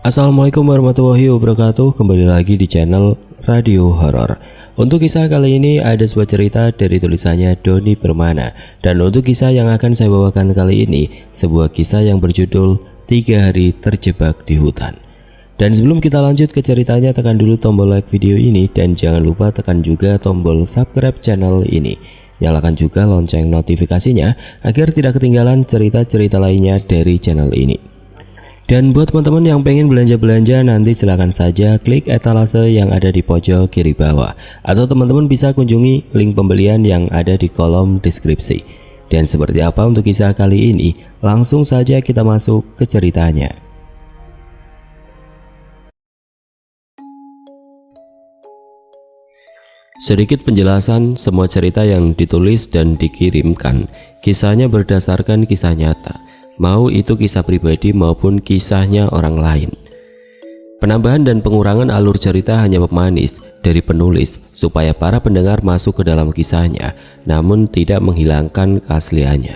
Assalamualaikum warahmatullahi wabarakatuh. Kembali lagi di channel Radio Horor. Untuk kisah kali ini ada sebuah cerita dari tulisannya Doni Permana. Dan untuk kisah yang akan saya bawakan kali ini, sebuah kisah yang berjudul 3 hari terjebak di hutan. Dan sebelum kita lanjut ke ceritanya, tekan dulu tombol like video ini dan jangan lupa tekan juga tombol subscribe channel ini. Nyalakan juga lonceng notifikasinya agar tidak ketinggalan cerita-cerita lainnya dari channel ini. Dan buat teman-teman yang pengen belanja-belanja, nanti silahkan saja klik etalase yang ada di pojok kiri bawah, atau teman-teman bisa kunjungi link pembelian yang ada di kolom deskripsi. Dan seperti apa untuk kisah kali ini, langsung saja kita masuk ke ceritanya. Sedikit penjelasan, semua cerita yang ditulis dan dikirimkan kisahnya berdasarkan kisah nyata, mau itu kisah pribadi maupun kisahnya orang lain. Penambahan dan pengurangan alur cerita hanya pemanis dari penulis supaya para pendengar masuk ke dalam kisahnya, namun tidak menghilangkan keasliannya.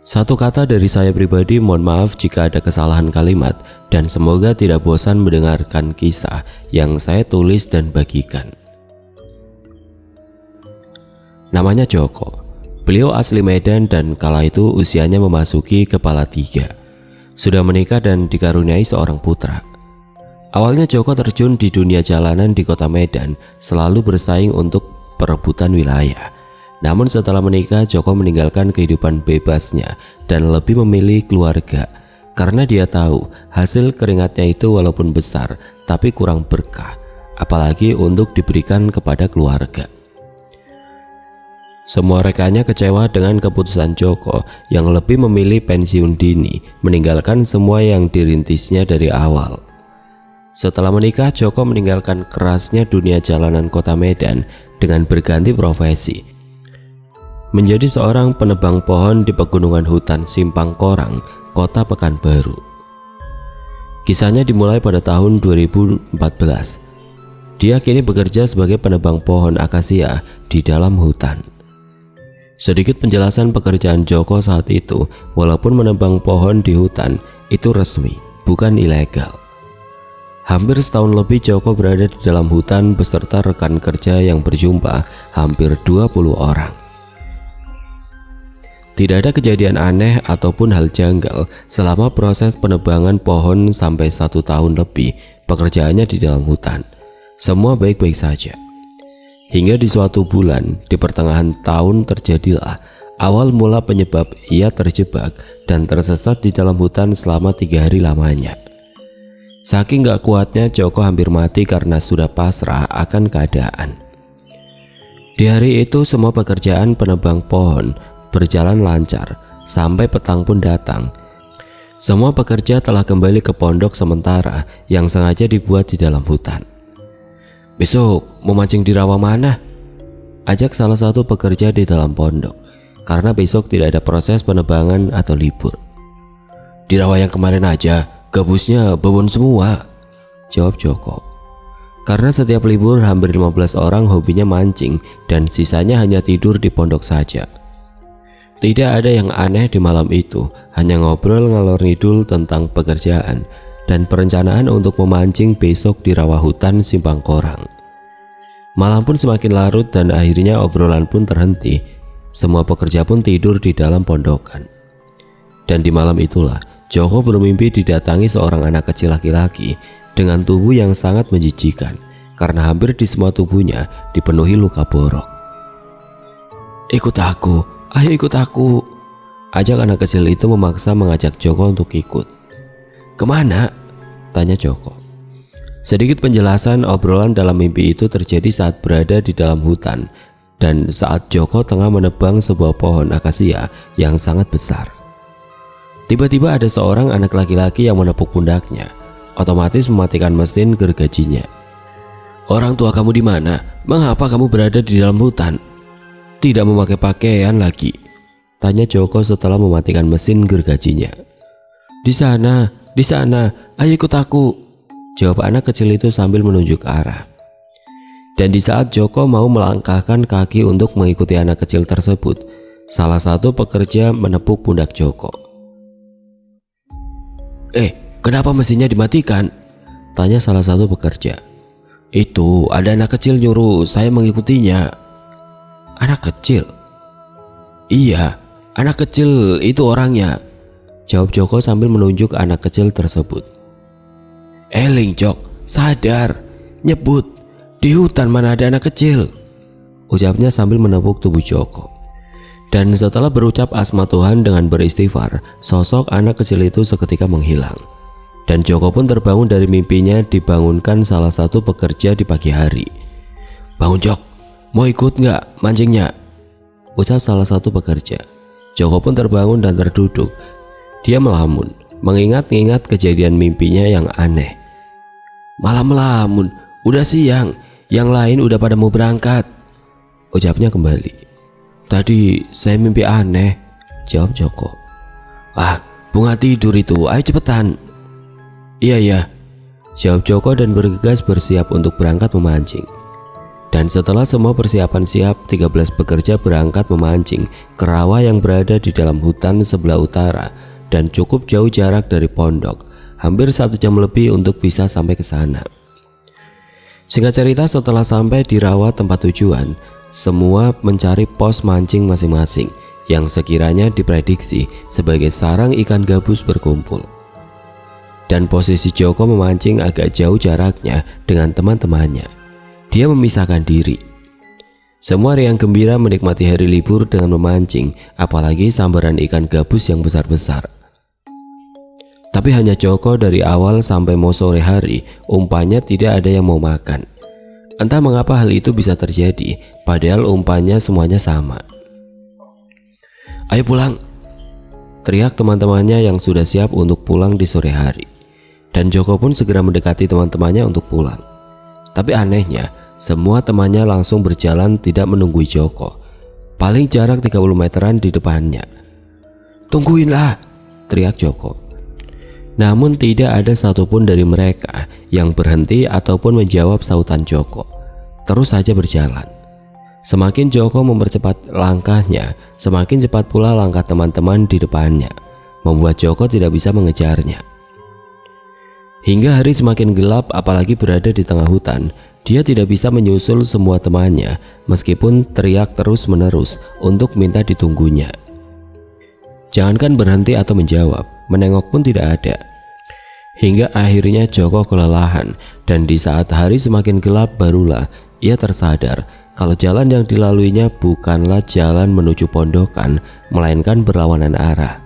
Satu kata dari saya pribadi, mohon maaf jika ada kesalahan kalimat, dan semoga tidak bosan mendengarkan kisah yang saya tulis dan bagikan. Namanya Joko. Beliau asli Medan dan kala itu usianya memasuki kepala 3. Sudah menikah dan dikaruniai seorang putra. Awalnya Joko terjun di dunia jalanan di kota Medan, selalu bersaing untuk perebutan wilayah. Namun setelah menikah, Joko meninggalkan kehidupan bebasnya dan lebih memilih keluarga, karena dia tahu hasil keringatnya itu walaupun besar tapi kurang berkah, apalagi untuk diberikan kepada keluarga. Semua rekannya kecewa dengan keputusan Joko yang lebih memilih pensiun dini, meninggalkan semua yang dirintisnya dari awal. Setelah menikah, Joko meninggalkan kerasnya dunia jalanan kota Medan dengan berganti profesi, menjadi seorang penebang pohon di pegunungan hutan Simpang Korang, kota Pekanbaru. Kisahnya dimulai pada tahun 2014. Dia kini bekerja sebagai penebang pohon akasia di dalam hutan. Sedikit penjelasan pekerjaan Joko saat itu, walaupun menebang pohon di hutan itu resmi, bukan ilegal. Hampir setahun lebih Joko berada di dalam hutan beserta rekan kerja yang berjumlah hampir 20 orang. Tidak ada kejadian aneh ataupun hal janggal selama proses penebangan pohon sampai 1 tahun lebih pekerjaannya di dalam hutan. Semua baik-baik saja. Hingga di suatu bulan di pertengahan tahun terjadilah awal mula penyebab ia terjebak dan tersesat di dalam hutan selama 3 hari lamanya. Saking gak kuatnya, Joko hampir mati karena sudah pasrah akan keadaan. Di hari itu semua pekerjaan penebang pohon berjalan lancar sampai petang pun datang. Semua pekerja telah kembali ke pondok sementara yang sengaja dibuat di dalam hutan. "Besok mau mancing di rawa mana?" ajak salah satu pekerja di dalam pondok, karena besok tidak ada proses penebangan atau libur. "Di rawa yang kemarin aja, gabusnya babon semua," jawab Joko. Karena setiap libur hampir 15 orang hobinya mancing dan sisanya hanya tidur di pondok saja. Tidak ada yang aneh di malam itu, hanya ngobrol ngalor ngidul tentang pekerjaan dan perencanaan untuk memancing besok di rawa hutan Simpang Korang. Malam pun semakin larut dan akhirnya obrolan pun terhenti. Semua pekerja pun tidur di dalam pondokan. Dan di malam itulah Joko bermimpi didatangi seorang anak kecil laki-laki dengan tubuh yang sangat menjijikan, karena hampir di semua tubuhnya dipenuhi luka borok. "Ikut aku, ayo ikut aku," ajak anak kecil itu memaksa mengajak Joko untuk ikut. "Kemana?" tanya Joko. Sedikit penjelasan, obrolan dalam mimpi itu terjadi saat berada di dalam hutan dan saat Joko tengah menebang sebuah pohon akasia yang sangat besar. Tiba-tiba ada seorang anak laki-laki yang menepuk pundaknya, otomatis mematikan mesin gergajinya. "Orang tua kamu di mana? Mengapa kamu berada di dalam hutan? Tidak memakai pakaian lagi?" tanya Joko setelah mematikan mesin gergajinya. Di sana, ayo ikut aku," jawab anak kecil itu sambil menunjuk arah. Dan di saat Joko mau melangkahkan kaki untuk mengikuti anak kecil tersebut, salah satu pekerja menepuk pundak Joko. "Kenapa mesinnya dimatikan?" tanya salah satu pekerja. "Itu ada anak kecil nyuruh saya mengikutinya." "Anak kecil?" "Iya, anak kecil itu orangnya," jawab Joko sambil menunjuk anak kecil tersebut. "Eling Jok, sadar, nyebut, di hutan mana ada anak kecil," ucapnya sambil menepuk tubuh Joko. Dan setelah berucap asma Tuhan dengan beristighfar, sosok anak kecil itu seketika menghilang. Dan Joko pun terbangun dari mimpinya dibangunkan salah satu pekerja di pagi hari. "Bangun Jok, mau ikut nggak mancingnya?" ucap salah satu pekerja. Joko pun terbangun dan terduduk. Dia melamun, mengingat-ingat kejadian mimpinya yang aneh. "Malah melamun, udah siang, yang lain udah pada mau berangkat," ucapnya kembali. "Tadi saya mimpi aneh," jawab Joko. "Ah, bunga tidur itu, ayo cepetan." Iya," jawab Joko dan bergegas bersiap untuk berangkat memancing. Dan setelah semua persiapan siap, 13 pekerja berangkat memancing ke rawa yang berada di dalam hutan sebelah utara dan cukup jauh jarak dari pondok, hampir 1 jam lebih untuk bisa sampai ke sana. Singkat cerita, setelah sampai di rawa tempat tujuan, semua mencari pos mancing masing-masing yang sekiranya diprediksi sebagai sarang ikan gabus berkumpul. Dan posisi Joko memancing agak jauh jaraknya dengan teman-temannya. Dia memisahkan diri. Semua riang gembira menikmati hari libur dengan memancing, apalagi sambaran ikan gabus yang besar-besar. Tapi hanya Joko dari awal sampai mau sore hari, umpannya tidak ada yang mau makan. Entah mengapa hal itu bisa terjadi, padahal umpannya semuanya sama. "Ayo pulang," teriak teman-temannya yang sudah siap untuk pulang di sore hari. Dan Joko pun segera mendekati teman-temannya untuk pulang. Tapi anehnya, semua temannya langsung berjalan tidak menunggu Joko. Paling jarak 30 meteran di depannya. "Tungguinlah," teriak Joko. Namun tidak ada satupun dari mereka yang berhenti ataupun menjawab sautan Joko. Terus saja berjalan. Semakin Joko mempercepat langkahnya, semakin cepat pula langkah teman-teman di depannya, membuat Joko tidak bisa mengejarnya. Hingga hari semakin gelap, apalagi berada di tengah hutan, dia tidak bisa menyusul semua temannya meskipun teriak terus-menerus untuk minta ditunggunya. Jangankan berhenti atau menjawab, menengok pun tidak ada. Hingga akhirnya Joko kelelahan, dan di saat hari semakin gelap barulah ia tersadar kalau jalan yang dilaluinya bukanlah jalan menuju pondokan, melainkan berlawanan arah.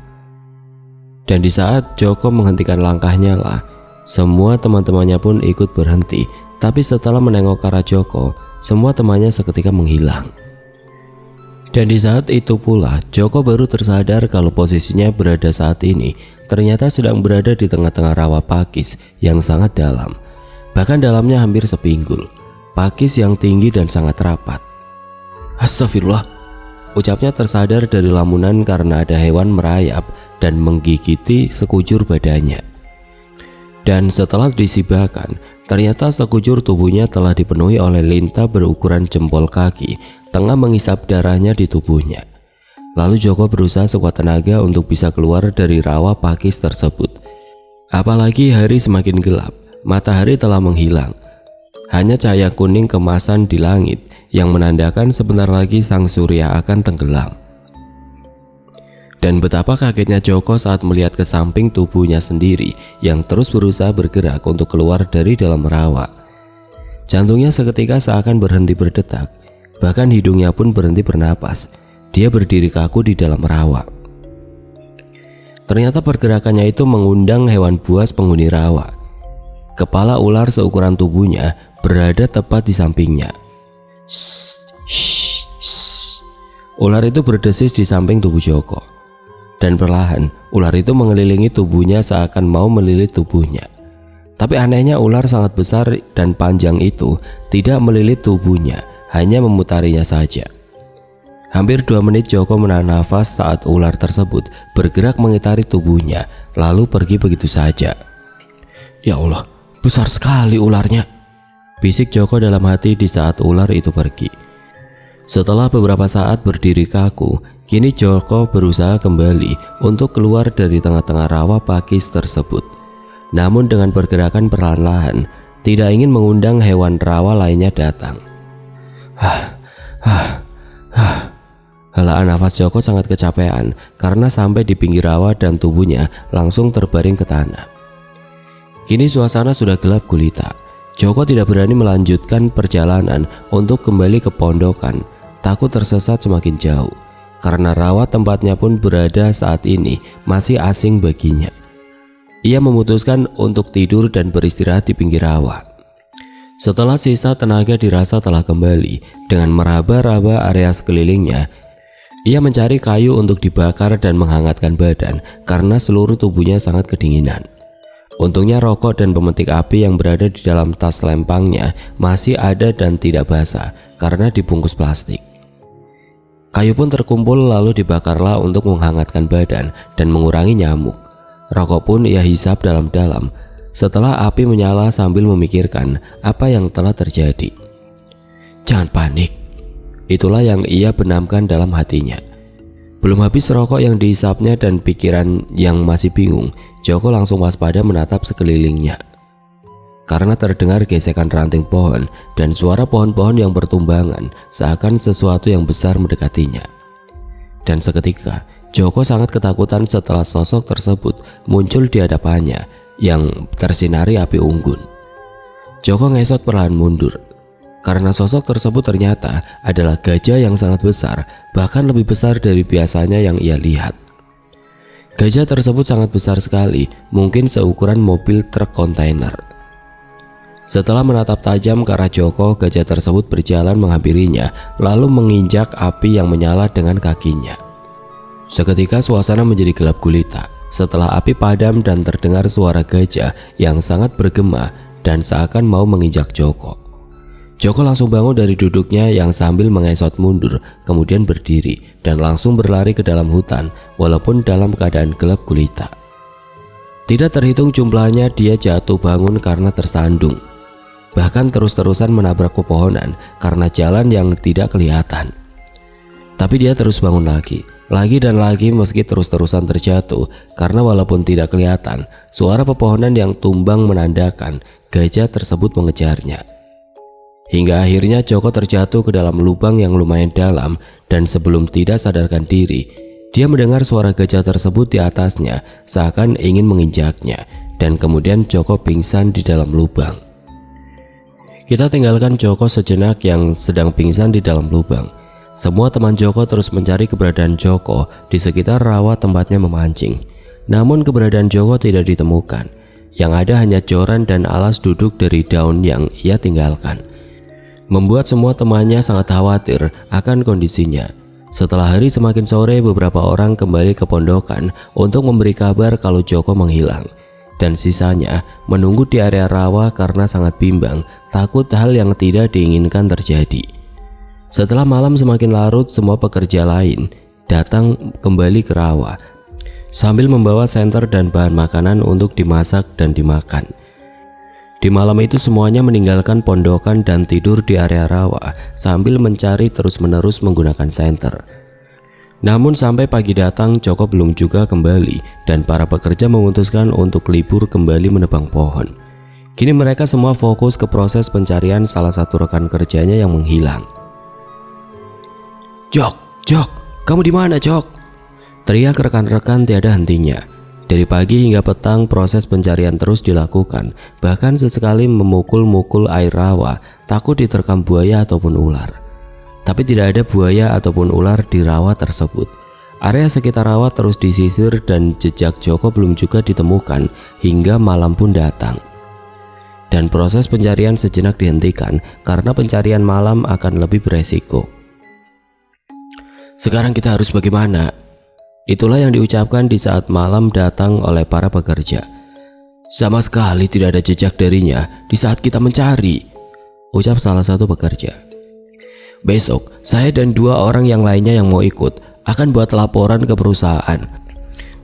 Dan di saat Joko menghentikan langkahnya lah, semua teman-temannya pun ikut berhenti. Tapi setelah menengok ke arah Joko, semua temannya seketika menghilang. Dan di saat itu pula Joko baru tersadar kalau posisinya berada saat ini ternyata sedang berada di tengah-tengah rawa pakis yang sangat dalam. Bahkan dalamnya hampir sepinggul. Pakis yang tinggi dan sangat rapat. "Astagfirullah," ucapnya tersadar dari lamunan karena ada hewan merayap dan menggigiti sekujur badannya. Dan setelah disibakan, ternyata sekujur tubuhnya telah dipenuhi oleh lintah berukuran jempol kaki, tengah mengisap darahnya di tubuhnya. Lalu Joko berusaha sekuat tenaga untuk bisa keluar dari rawa pakis tersebut. Apalagi hari semakin gelap, matahari telah menghilang. Hanya cahaya kuning kemasan di langit yang menandakan sebentar lagi sang surya akan tenggelam. Dan betapa kagetnya Joko saat melihat ke samping tubuhnya sendiri yang terus berusaha bergerak untuk keluar dari dalam rawa. Jantungnya seketika seakan berhenti berdetak, bahkan hidungnya pun berhenti bernapas. Dia berdiri kaku di dalam rawa. Ternyata pergerakannya itu mengundang hewan buas penghuni rawa. Kepala ular seukuran tubuhnya berada tepat di sampingnya. Shh, shh, shh. Ular itu berdesis di samping tubuh Joko. Dan perlahan ular itu mengelilingi tubuhnya seakan mau melilit tubuhnya. Tapi anehnya ular sangat besar dan panjang itu tidak melilit tubuhnya, hanya memutarinya saja. Hampir 2 menit Joko menahan nafas saat ular tersebut bergerak mengitari tubuhnya, lalu pergi begitu saja. "Ya Allah, besar sekali ularnya," bisik Joko dalam hati di saat ular itu pergi. Setelah beberapa saat berdiri kaku, kini Joko berusaha kembali untuk keluar dari tengah-tengah rawa pakis tersebut. namun dengan pergerakan perlahan-lahan, tidak ingin mengundang hewan rawa lainnya datang. Helaan nafas Joko sangat kecapean karena sampai di pinggir rawa dan tubuhnya langsung terbaring ke tanah. Kini suasana sudah gelap gulita. Joko tidak berani melanjutkan perjalanan untuk kembali ke pondokan, takut tersesat semakin jauh, karena rawa tempatnya pun berada saat ini masih asing baginya. Ia memutuskan untuk tidur dan beristirahat di pinggir rawa. Setelah sisa tenaga dirasa telah kembali, dengan meraba-raba area sekelilingnya, ia mencari kayu untuk dibakar dan menghangatkan badan karena seluruh tubuhnya sangat kedinginan. Untungnya rokok dan pemetik api yang berada di dalam tas lempangnya masih ada dan tidak basah karena dibungkus plastik. Kayu pun terkumpul lalu dibakarlah untuk menghangatkan badan dan mengurangi nyamuk. Rokok pun ia hisap dalam-dalam setelah api menyala sambil memikirkan apa yang telah terjadi. Jangan panik, itulah yang ia benamkan dalam hatinya. Belum habis rokok yang dihisapnya dan pikiran yang masih bingung, Joko langsung waspada menatap sekelilingnya. Karena terdengar gesekan ranting pohon dan suara pohon-pohon yang bertumbangan seakan sesuatu yang besar mendekatinya. Dan seketika Joko sangat ketakutan setelah sosok tersebut muncul di hadapannya yang tersinari api unggun. Joko ngesot perlahan mundur karena sosok tersebut ternyata adalah gajah yang sangat besar, bahkan lebih besar dari biasanya yang ia lihat. Gajah tersebut sangat besar sekali, mungkin seukuran mobil truk kontainer. Setelah menatap tajam ke arah Joko, gajah tersebut berjalan menghampirinya lalu menginjak api yang menyala dengan kakinya. Seketika suasana menjadi gelap gulita setelah api padam dan terdengar suara gajah yang sangat bergema dan seakan mau menginjak Joko. Joko langsung bangun dari duduknya yang sambil mengesot mundur, kemudian berdiri dan langsung berlari ke dalam hutan walaupun dalam keadaan gelap gulita. Tidak terhitung jumlahnya dia jatuh bangun karena tersandung, bahkan terus-terusan menabrak pepohonan karena jalan yang tidak kelihatan. Tapi dia terus bangun lagi dan lagi meski terus-terusan terjatuh karena walaupun tidak kelihatan, suara pepohonan yang tumbang menandakan gajah tersebut mengejarnya. Hingga akhirnya Joko terjatuh ke dalam lubang yang lumayan dalam dan sebelum tidak sadarkan diri, dia mendengar suara gajah tersebut di atasnya seakan ingin menginjaknya dan kemudian Joko pingsan di dalam lubang. Kita tinggalkan Joko sejenak yang sedang pingsan di dalam lubang. Semua teman Joko terus mencari keberadaan Joko di sekitar rawa tempatnya memancing. Namun keberadaan Joko tidak ditemukan. Yang ada hanya joran dan alas duduk dari daun yang ia tinggalkan. Membuat semua temannya sangat khawatir akan kondisinya. Setelah hari semakin sore, beberapa orang kembali ke pondokan untuk memberi kabar kalau Joko menghilang. Dan sisanya menunggu di area rawa karena sangat bimbang, takut hal yang tidak diinginkan terjadi. Setelah malam semakin larut, semua pekerja lain datang kembali ke rawa sambil membawa senter dan bahan makanan untuk dimasak dan dimakan. Di malam itu semuanya meninggalkan pondokan dan tidur di area rawa sambil mencari terus-menerus menggunakan senter. Namun sampai pagi datang, Joko belum juga kembali dan para pekerja memutuskan untuk libur kembali menebang pohon. Kini mereka semua fokus ke proses pencarian salah satu rekan kerjanya yang menghilang. Jok, kamu di mana, Jok? Teriak rekan-rekan tiada hentinya. Dari pagi hingga petang proses pencarian terus dilakukan, bahkan sesekali memukul-mukul air rawa, takut diterkam buaya ataupun ular. Tapi tidak ada buaya ataupun ular di rawa tersebut. Area sekitar rawa terus disisir dan jejak Joko belum juga ditemukan hingga malam pun datang. Dan proses pencarian sejenak dihentikan karena pencarian malam akan lebih beresiko. Sekarang kita harus bagaimana? Itulah yang diucapkan di saat malam datang oleh para pekerja. Sama sekali tidak ada jejak darinya di saat kita mencari, ucap salah satu pekerja. Besok saya dan 2 orang yang lainnya yang mau ikut akan buat laporan ke perusahaan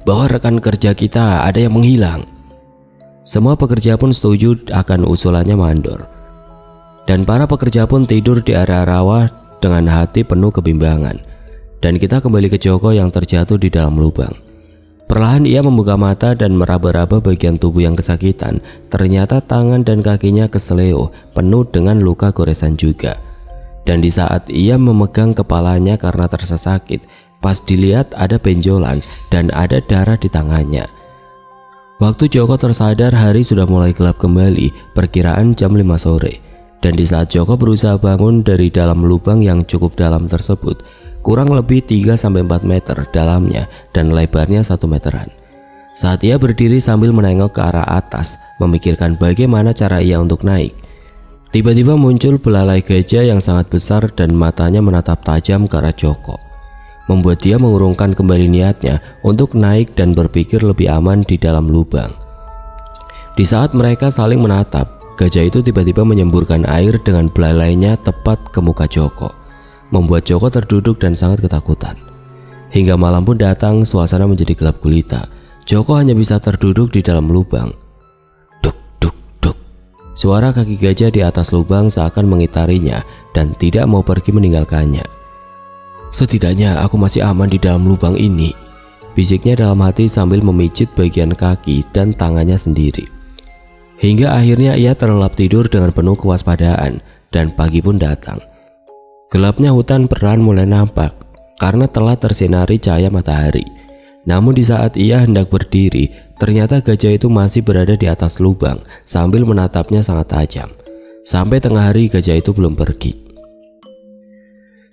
bahwa rekan kerja kita ada yang menghilang. Semua pekerja pun setuju akan usulannya mandor. Dan para pekerja pun tidur di area rawa dengan hati penuh kebimbangan. Dan kita kembali ke Joko yang terjatuh di dalam lubang. Perlahan ia membuka mata dan meraba-raba bagian tubuh yang kesakitan. Ternyata tangan dan kakinya keseleo, penuh dengan luka goresan juga. Dan di saat ia memegang kepalanya karena terasa sakit, pas dilihat ada benjolan dan ada darah di tangannya. Waktu Joko tersadar hari sudah mulai gelap kembali, perkiraan jam 5 sore. Dan di saat Joko berusaha bangun dari dalam lubang yang cukup dalam tersebut, kurang lebih 3-4 meter dalamnya dan lebarnya 1 meteran. Saat ia berdiri sambil menengok ke arah atas, memikirkan bagaimana cara ia untuk naik, tiba-tiba muncul belalai gajah yang sangat besar dan matanya menatap tajam ke arah Joko, membuat dia mengurungkan kembali niatnya untuk naik dan berpikir lebih aman di dalam lubang. Di saat mereka saling menatap, gajah itu tiba-tiba menyemburkan air dengan belalainya tepat ke muka Joko, membuat Joko terduduk dan sangat ketakutan. Hingga malam pun datang, suasana menjadi gelap gulita. Joko hanya bisa terduduk di dalam lubang. Duk, duk, duk. Suara kaki gajah di atas lubang seakan mengitarinya dan tidak mau pergi meninggalkannya. Setidaknya aku masih aman di dalam lubang ini, bisiknya dalam hati sambil memijit bagian kaki dan tangannya sendiri. Hingga akhirnya ia terlelap tidur dengan penuh kewaspadaan dan pagi pun datang. Gelapnya hutan perlahan mulai nampak karena telah tersinari cahaya matahari. Namun di saat ia hendak berdiri, ternyata gajah itu masih berada di atas lubang sambil menatapnya sangat tajam. Sampai tengah hari gajah itu belum pergi.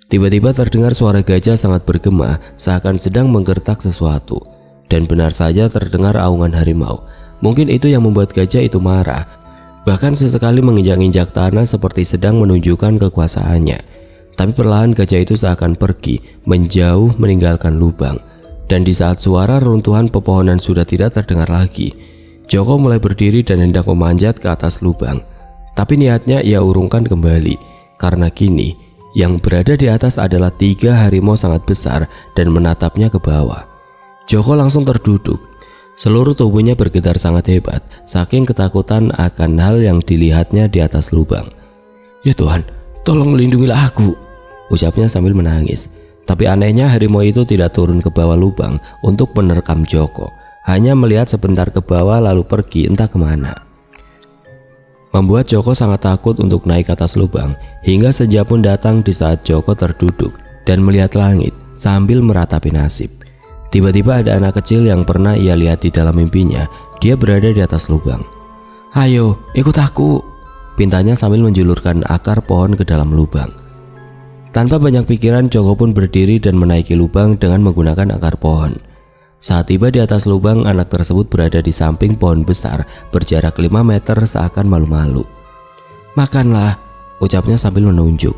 Tiba-tiba terdengar suara gajah sangat bergema seakan sedang menggertak sesuatu. Dan benar saja terdengar aungan harimau. Mungkin itu yang membuat gajah itu marah. Bahkan sesekali menginjak-injak tanah seperti sedang menunjukkan kekuasaannya. Tapi perlahan gajah itu seakan pergi, menjauh meninggalkan lubang. Dan di saat suara runtuhan pepohonan sudah tidak terdengar lagi, Joko mulai berdiri dan hendak memanjat ke atas lubang. Tapi niatnya ia urungkan kembali, karena kini yang berada di atas adalah 3 harimau sangat besar dan menatapnya ke bawah. Joko langsung terduduk. Seluruh tubuhnya bergetar sangat hebat, saking ketakutan akan hal yang dilihatnya di atas lubang. Ya Tuhan, tolong lindungilah aku, ucapnya sambil menangis. Tapi anehnya harimau itu tidak turun ke bawah lubang untuk menerkam Joko, hanya melihat sebentar ke bawah lalu pergi entah kemana. Membuat Joko sangat takut untuk naik ke atas lubang. Hingga senja pun datang di saat Joko terduduk dan melihat langit sambil meratapi nasib. Tiba-tiba ada anak kecil yang pernah ia lihat di dalam mimpinya. Dia berada di atas lubang. Ayo ikut aku, pintanya sambil menjulurkan akar pohon ke dalam lubang. Tanpa banyak pikiran, Joko pun berdiri dan menaiki lubang dengan menggunakan akar pohon. Saat tiba di atas lubang, anak tersebut berada di samping pohon besar berjarak 5 meter seakan malu-malu. Makanlah, ucapnya sambil menunjuk.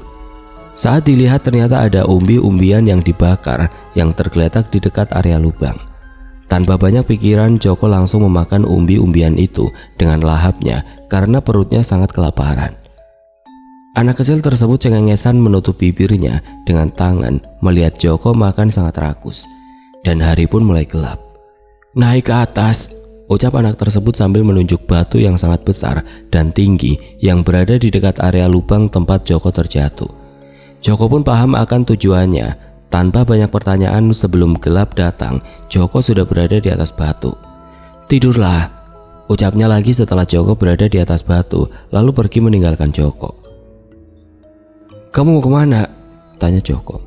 Saat dilihat ternyata ada umbi-umbian yang dibakar yang tergeletak di dekat area lubang. Tanpa banyak pikiran, Joko langsung memakan umbi-umbian itu dengan lahapnya karena perutnya sangat kelaparan. Anak kecil tersebut cengengesan menutup bibirnya dengan tangan melihat Joko makan sangat rakus. Dan hari pun mulai gelap. Naik ke atas, ucap anak tersebut sambil menunjuk batu yang sangat besar dan tinggi yang berada di dekat area lubang tempat Joko terjatuh. Joko pun paham akan tujuannya. Tanpa banyak pertanyaan, sebelum gelap datang, Joko sudah berada di atas batu. Tidurlah, ucapnya lagi setelah Joko berada di atas batu lalu pergi meninggalkan Joko. Kamu mau kemana? Tanya Joko.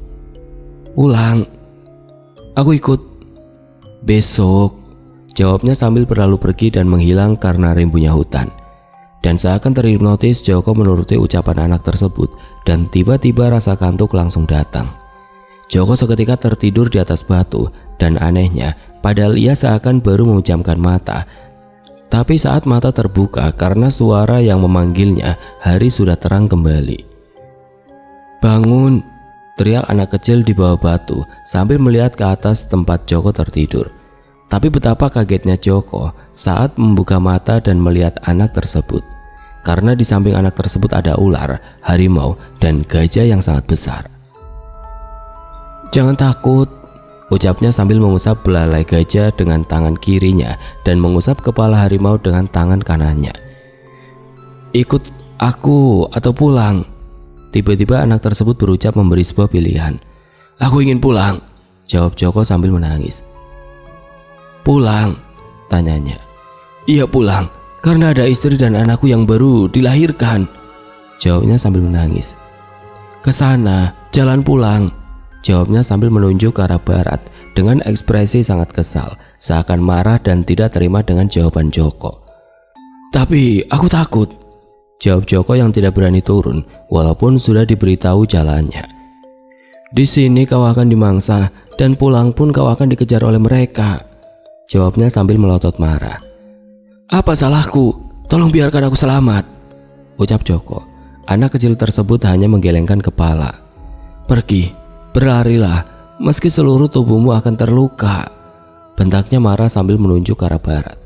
Pulang. Aku ikut. Besok, jawabnya sambil berlalu pergi dan menghilang karena rimbunya hutan. Dan seakan terhipnotis, Joko menuruti ucapan anak tersebut dan tiba-tiba rasa kantuk langsung datang. Joko seketika tertidur di atas batu dan anehnya, padahal ia seakan baru memejamkan mata. Tapi saat mata terbuka karena suara yang memanggilnya, hari sudah terang kembali. Bangun, teriak anak kecil di bawah batu sambil melihat ke atas tempat Joko tertidur. Tapi betapa kagetnya Joko saat membuka mata dan melihat anak tersebut. Karena di samping anak tersebut ada ular, harimau, dan gajah yang sangat besar. Jangan takut, ucapnya sambil mengusap belalai gajah dengan tangan kirinya dan mengusap kepala harimau dengan tangan kanannya. Ikut aku atau pulang. Tiba-tiba anak tersebut berucap memberi sebuah pilihan. Aku ingin pulang, jawab Joko sambil menangis. Pulang? Tanyanya. Iya pulang, karena ada istri dan anakku yang baru dilahirkan, jawabnya sambil menangis. Kesana, jalan pulang, jawabnya sambil menunjuk ke arah barat dengan ekspresi sangat kesal, seakan marah dan tidak terima dengan jawaban Joko. Tapi aku takut, jawab Joko yang tidak berani turun walaupun sudah diberitahu jalannya. Di sini kau akan dimangsa dan pulang pun kau akan dikejar oleh mereka, jawabnya sambil melotot marah. Apa salahku? Tolong biarkan aku selamat, ucap Joko. Anak kecil tersebut hanya menggelengkan kepala. Pergi, berlarilah, meski seluruh tubuhmu akan terluka, bentaknya marah sambil menunjuk ke arah barat.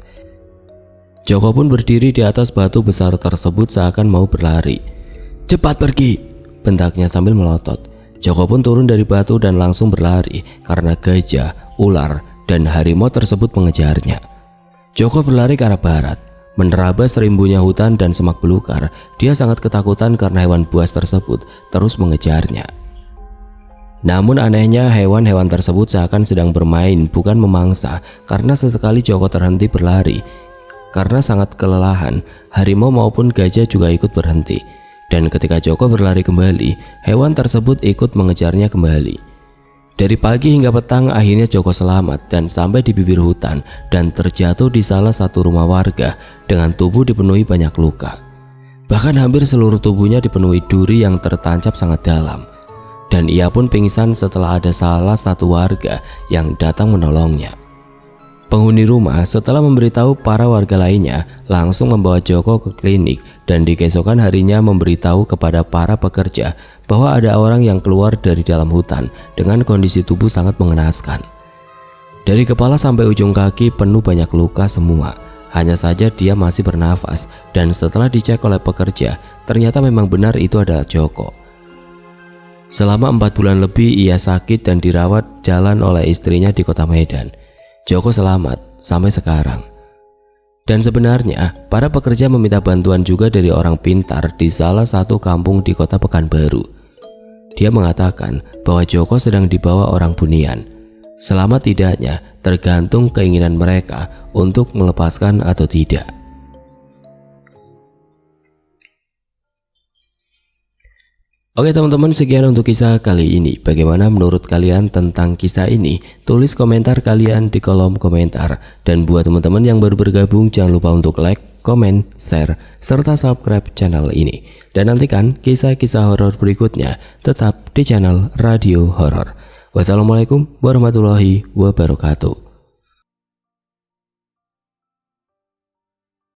Joko pun berdiri di atas batu besar tersebut seakan mau berlari. Cepat pergi, bentaknya sambil melotot. Joko pun turun dari batu dan langsung berlari karena gajah, ular, dan harimau tersebut mengejarnya. Joko berlari ke arah barat, menerabas rimbunya hutan dan semak belukar. Dia sangat ketakutan karena hewan buas tersebut terus mengejarnya. Namun anehnya hewan-hewan tersebut seakan sedang bermain bukan memangsa, karena sesekali Joko terhenti berlari. Karena sangat kelelahan, harimau maupun gajah juga ikut berhenti. Dan ketika Joko berlari kembali, hewan tersebut ikut mengejarnya kembali. Dari pagi hingga petang akhirnya Joko selamat dan sampai di bibir hutan dan terjatuh di salah satu rumah warga dengan tubuh dipenuhi banyak luka. Bahkan hampir seluruh tubuhnya dipenuhi duri yang tertancap sangat dalam. Dan ia pun pingsan setelah ada salah satu warga yang datang menolongnya. Penghuni rumah setelah memberitahu para warga lainnya langsung membawa Joko ke klinik dan di keesokan harinya memberitahu kepada para pekerja bahwa ada orang yang keluar dari dalam hutan dengan kondisi tubuh sangat mengenaskan. Dari kepala sampai ujung kaki penuh banyak luka semua. Hanya saja dia masih bernafas dan setelah dicek oleh pekerja ternyata memang benar itu adalah Joko. Selama 4 bulan lebih ia sakit dan dirawat jalan oleh istrinya di kota Medan. Joko selamat sampai sekarang. Dan sebenarnya para pekerja meminta bantuan juga dari orang pintar di salah satu kampung di kota Pekanbaru. Dia mengatakan bahwa Joko sedang dibawa orang Bunian. Selamat tidaknya tergantung keinginan mereka untuk melepaskan atau tidak. Oke teman-teman, sekian untuk kisah kali ini. Bagaimana menurut kalian tentang kisah ini? Tulis komentar kalian di kolom komentar. Dan buat teman-teman yang baru bergabung, jangan lupa untuk like, komen, share, serta subscribe channel ini. Dan nantikan kisah-kisah horor berikutnya tetap di channel Radio Horor. Wassalamualaikum warahmatullahi wabarakatuh.